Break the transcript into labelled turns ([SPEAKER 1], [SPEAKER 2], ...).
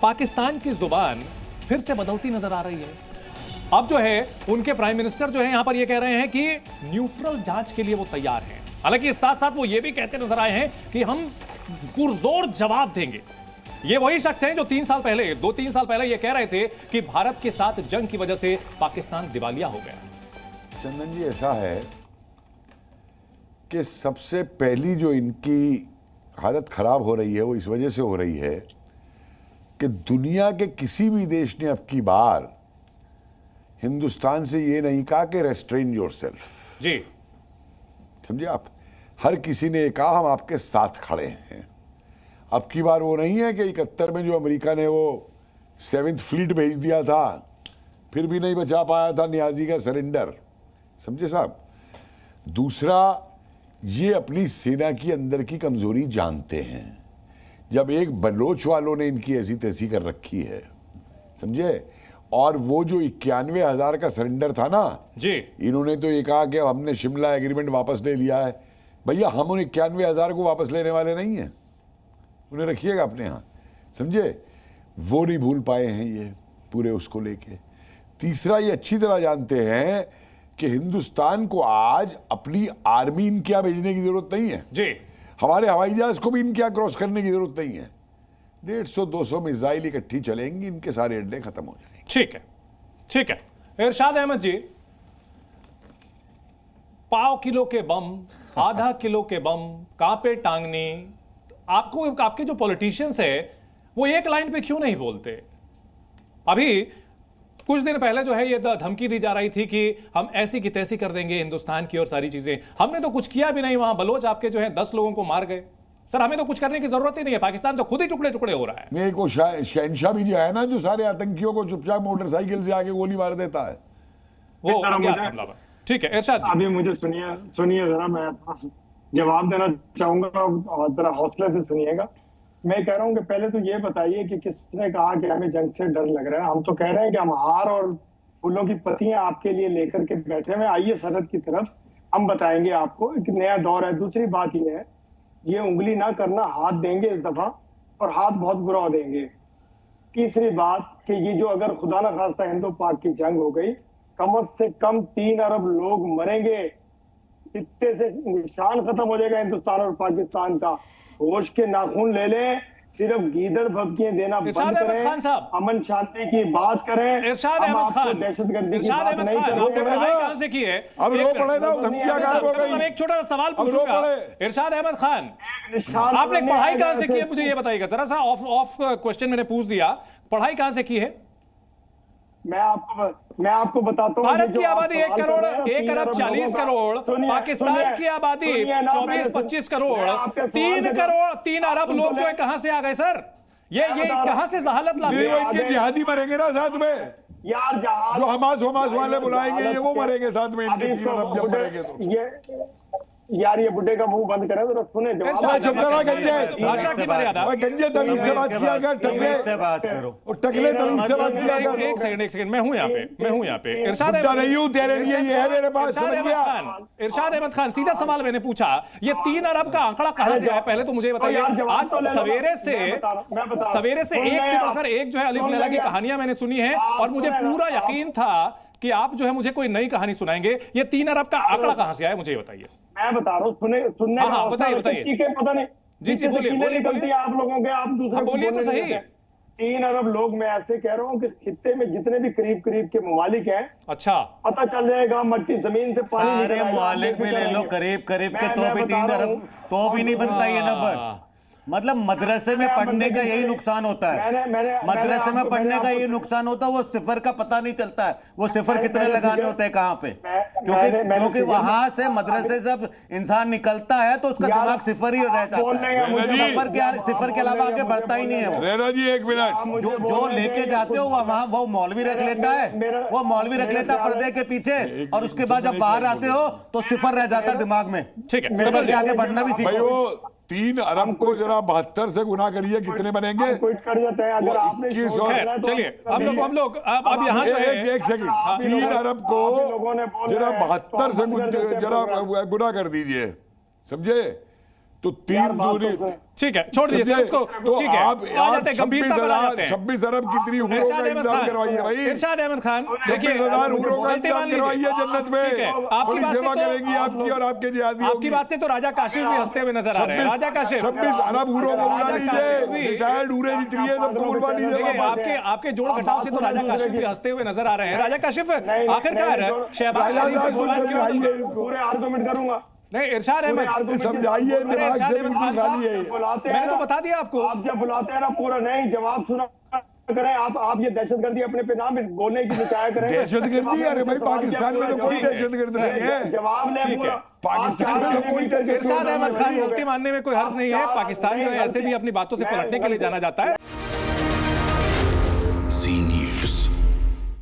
[SPEAKER 1] पाकिस्तान की जुबान फिर से बदलती नजर आ रही है। अब जो है उनके प्राइम मिनिस्टर जो है यहां पर ये कह रहे हैं कि न्यूट्रल जांच के लिए वो तैयार हैं। हालांकि साथ साथ वो ये भी कहते नजर आए हैं कि हम पुरजोर जवाब देंगे। ये वही शख्स हैं जो 3 साल पहले 2-3 साल पहले ये कह रहे थे कि भारत के साथ जंग की वजह से पाकिस्तान दिवालिया हो गया।
[SPEAKER 2] चंदन जी, ऐसा है कि सबसे पहली जो इनकी हालत खराब हो रही है वो इस वजह से हो रही है कि दुनिया के किसी भी देश ने अब की बार हिंदुस्तान से ये नहीं कहा कि रेस्ट्रेन योरसेल्फ।
[SPEAKER 1] जी,
[SPEAKER 2] समझे आप? हर किसी ने कहा हम आपके साथ खड़े हैं। अब की बार वो नहीं है कि 71 में जो अमेरिका ने वो 7th फ्लीट भेज दिया था, फिर भी नहीं बचा पाया था नियाजी का सरेंडर। समझे साहब? दूसरा, ये अपनी सेना की अंदर की कमजोरी जानते हैं। जब एक बलोच वालों ने इनकी ऐसी तैसी कर रखी है, समझे, और वो जो 91,000 का सरेंडर था ना
[SPEAKER 1] जी,
[SPEAKER 2] इन्होंने तो ये कहा कि हमने शिमला एग्रीमेंट वापस ले लिया है। भैया, हम उन 91,000 को वापस लेने वाले नहीं हैं, उन्हें रखिएगा अपने यहाँ। समझे? वो नहीं भूल पाए हैं ये पूरे उसको लेके। तीसरा, ये अच्छी तरह जानते हैं कि हिंदुस्तान को आज अपनी आर्मी इनके यहाँ भेजने की जरूरत नहीं है
[SPEAKER 1] जी,
[SPEAKER 2] हमारे हवाई जहाज को भी इनके यहाँ क्रॉस करने की जरूरत नहीं है। 150-200 मिसाइल इकट्ठी चलेंगी, इनके सारे अड्डे खत्म हो जाएंगे।
[SPEAKER 1] ठीक है, ठीक है। इरशाद अहमद जी, पाव किलो के बम, आधा किलो के बम, कांपे टांगनी, आपको आपके जो पॉलिटिशियंस है वो एक लाइन पे क्यों नहीं बोलते? अभी कुछ दिन पहले जो है ये धमकी दी जा रही थी कि हम ऐसी की तैसी कर देंगे हिंदुस्तान की और सारी चीजें। हमने तो कुछ किया भी नहीं। वहां बलोच आपके जो है 10 लोगों को मार गए। सर, हमें तो कुछ करने की जरूरत ही नहीं है। पाकिस्तान तो खुद ही टुकड़े टुकड़े हो रहा है।
[SPEAKER 2] मेरे को शहनशाह भी जो है ना, जो सारे आतंकियों को चुपचाप मोटरसाइकिल से आके गोली मार देता है,
[SPEAKER 1] वो हमलावर। ठीक है इरशाद जी,
[SPEAKER 3] अभी मुझे सुनिए जरा, मैं जवाब देना चाहूंगा और जरा हौसले से सुनिएगा। मैं कह रहा हूं कि पहले तो ये बताइए कि किसने कहा कि हमें जंग से डर लग रहा है। हम तो कह रहे हैं कि हम हार और फूलों की पत्तियां आपके लिए लेकर के बैठे हुए। आइए सरहद की तरफ, हम बताएंगे आपको एक नया दौर है। दूसरी बात ये है, ये उंगली ना करना, हाथ देंगे इस दफा, और हाथ बहुत बुरा देंगे। तीसरी बात कि ये जो अगर खुदा ना खास्ता हिंदो पाक की जंग हो गई, कम से कम 3 अरब लोग मरेंगे, इतने से निशान खत्म हो जाएगा हिंदुस्तान और पाकिस्तान का। होश के नाखून ले लें, सिर्फ गीदड़ भभकियां देना बंद करें, अमन शांति की बात करें।
[SPEAKER 1] इरशाद अहमद खान,
[SPEAKER 3] दहशतगर्दी की बात नहीं
[SPEAKER 1] आपने पढ़ाई कहां से की है?
[SPEAKER 2] अब रो पड़े ना, धमकियां गायब हो गई।
[SPEAKER 1] एक छोटा सा सवाल पूछूंगा इरशाद अहमद खान, आपने पढ़ाई कहां से की है मुझे ये बताइएगा जरा सा। ऑफ क्वेश्चन मैंने पूछ दिया, पढ़ाई कहां से की है?
[SPEAKER 3] मैं आपको बताता हूँ।
[SPEAKER 1] भारत की आबादी 1 करोड़ 1 अरब 40 करोड़, पाकिस्तान की आबादी 24-25 करोड़, 3 अरब लोग जो है कहां से आ गए सर? ये कहां से जहालत लाते हैं?
[SPEAKER 2] इनके जिहादी मरेंगे ना साथ में
[SPEAKER 3] यार,
[SPEAKER 2] जो हमास वाले बुलाएंगे, ये वो मरेंगे साथ में। इनके 3 अरब जब मरेंगे तो
[SPEAKER 3] यार, ये बुड्ढे का मुंह बंद करें तो सुने
[SPEAKER 1] भाषा की मर्यादा।
[SPEAKER 2] गंजे तमीज से बात किया कर, टकले
[SPEAKER 4] से बात करो,
[SPEAKER 2] और टकले तमीज से बात किया कर।
[SPEAKER 1] एक सेकंड, मैं हूं यहाँ पे। इरशाद
[SPEAKER 2] नहीं हूं, तेरे लिए ये है मेरे पास, समझ गया?
[SPEAKER 1] इरशाद अहमद खान, सीधा सवाल मैंने पूछा, ये 3 अरब का आंकड़ा कहां से आया? पहले तो मुझे बताइए। आज सवेरे से एक से बढ़कर एक जो है अलिफ लैला की कहानियां मैंने सुनी है, और मुझे पूरा यकीन था कि आप जो है मुझे कोई नई कहानी सुनाएंगे। ये 3 अरब का आंकड़ा कहां से आया मुझे बताइए।
[SPEAKER 3] मैं बता रहा हूँ, सुनने
[SPEAKER 1] हाँ, बताइए।
[SPEAKER 3] चीखें पता नहीं
[SPEAKER 1] जी बोलिए
[SPEAKER 3] आप लोगों के, आप दूसरे
[SPEAKER 1] बोलिए तो सही।
[SPEAKER 3] 3 अरब लोग, मैं ऐसे कह रहा हूँ कि खित्ते में जितने भी करीब के ममालिक हैं,
[SPEAKER 1] अच्छा,
[SPEAKER 3] पता चल जाएगा मट्टी जमीन से पानी
[SPEAKER 4] सारे ममालिक भी ले लो करीब के, तो भी 3 अरब तो भी नहीं बनता ये नंबर। मतलब मदरसे में पढ़ने का यही नुकसान होता है। मदरसे में पढ़ने का यही नुकसान होता है, वो सिफर का पता नहीं चलता है, वो सिफर कितने लगाने होते हैं कहाँ पे, क्योंकि वहां से मदरसे जब इंसान निकलता है तो उसका दिमाग सिफर ही रह जाता है। सिफर के अलावा आगे बढ़ता ही नहीं है वो।
[SPEAKER 2] रेना जी, 1 मिनट।
[SPEAKER 4] जो लेके जाते हो वहां वो मौलवी रख लेता है, वो मौलवी रख लेता है पर्दे के पीछे, और उसके बाद जब बाहर आते हो तो सिफर रह जाता है दिमाग में।
[SPEAKER 1] ठीक है,
[SPEAKER 4] सिफर के आगे बढ़ना भी सीखो।
[SPEAKER 2] 3 अरब को जरा 72 से गुना करिए, कितने बनेंगे?
[SPEAKER 3] कर जाते हैं अगर आपने।
[SPEAKER 1] चलिए हम लोग अब यहाँ
[SPEAKER 2] एक सेकंड, 3 अरब को जरा 72 से जरा गुना कर दीजिए, समझे? तो
[SPEAKER 3] यार,
[SPEAKER 2] 3
[SPEAKER 3] बात
[SPEAKER 2] दूनी
[SPEAKER 3] तो सुन।
[SPEAKER 1] ठीक है, छोड़ दीजिए सर उसको।
[SPEAKER 2] तो
[SPEAKER 1] ठीक है,
[SPEAKER 2] आप
[SPEAKER 1] आ जाते हैं, गंभीरता पर आ जाते हैं।
[SPEAKER 2] 26 अरब कितनी हुरों
[SPEAKER 1] इरशाद
[SPEAKER 2] का
[SPEAKER 1] अहमद
[SPEAKER 2] इंतजाम
[SPEAKER 1] खान,
[SPEAKER 2] करवाइए भाई।
[SPEAKER 1] इरशाद अहमद खान, देखिए
[SPEAKER 2] 26,000 हुरों का
[SPEAKER 1] गलती मान
[SPEAKER 2] इंतजाम
[SPEAKER 1] लीजिए।
[SPEAKER 2] करवाइए जन्नत
[SPEAKER 1] ठीक है,
[SPEAKER 2] में,
[SPEAKER 1] आपकी
[SPEAKER 2] बड़ी
[SPEAKER 1] बात से
[SPEAKER 2] सेवा
[SPEAKER 1] तो-
[SPEAKER 2] करेंगी आपकी और आपके जिहादियों
[SPEAKER 1] आपकी बात से तो राजा काशिफ भी हंसते हुए नजर आ रहे हैं। राजा काशिफ
[SPEAKER 2] 26 अरब हुरों को बुला
[SPEAKER 1] राजा
[SPEAKER 2] लीजिए,
[SPEAKER 1] काशिफ भी-
[SPEAKER 2] रिटायर्ड हुरे जितनी है सबको बुलवा लीजिए
[SPEAKER 1] देखिए,
[SPEAKER 2] वापस।
[SPEAKER 1] आपके जोड़ घटाव से तो राजा काशिफ भी हंसते हुए नजर आ रहे हैं। राजा काशिफ आखिरकार शहबाज
[SPEAKER 2] राजा
[SPEAKER 1] शरीफ की
[SPEAKER 2] साहब
[SPEAKER 1] जुबान क्यों
[SPEAKER 2] समझाइए इसको।
[SPEAKER 3] पूरे आर्गुमेंट करूंगा।
[SPEAKER 1] नहीं, इरशाद अहमद
[SPEAKER 2] समझाइए,
[SPEAKER 1] अरे
[SPEAKER 2] दिमाग
[SPEAKER 1] इरशाद
[SPEAKER 2] से
[SPEAKER 1] अहमद
[SPEAKER 2] बिल्कुल
[SPEAKER 1] खान साहब,
[SPEAKER 2] खाली है।
[SPEAKER 3] बुलाते हैं
[SPEAKER 1] मैंने तो
[SPEAKER 3] ना,
[SPEAKER 1] बता दिया आपको।
[SPEAKER 3] आप जब बुलाते हैं ना पूरा नहीं जवाब सुना करें। आप ये दहशतगर्दी अपने पे नाम बोलने की निचाया करें।
[SPEAKER 2] दहशतगर्दी? अरे भाई, पाकिस्तान में तो कोई दहशतगर्द नहीं है।
[SPEAKER 3] जवाब ले
[SPEAKER 1] ठीक
[SPEAKER 3] पूरा।
[SPEAKER 1] है।
[SPEAKER 2] पाकिस्तान में तो कोई दहशतगर्द
[SPEAKER 1] इरशाद अहमद खान
[SPEAKER 2] नहीं है।
[SPEAKER 1] गलती मानने में कोई हर्ज नहीं है। पाकिस्तान जो है ऐसे भी अपनी बातों से पलटने के लिए जाना जाता है।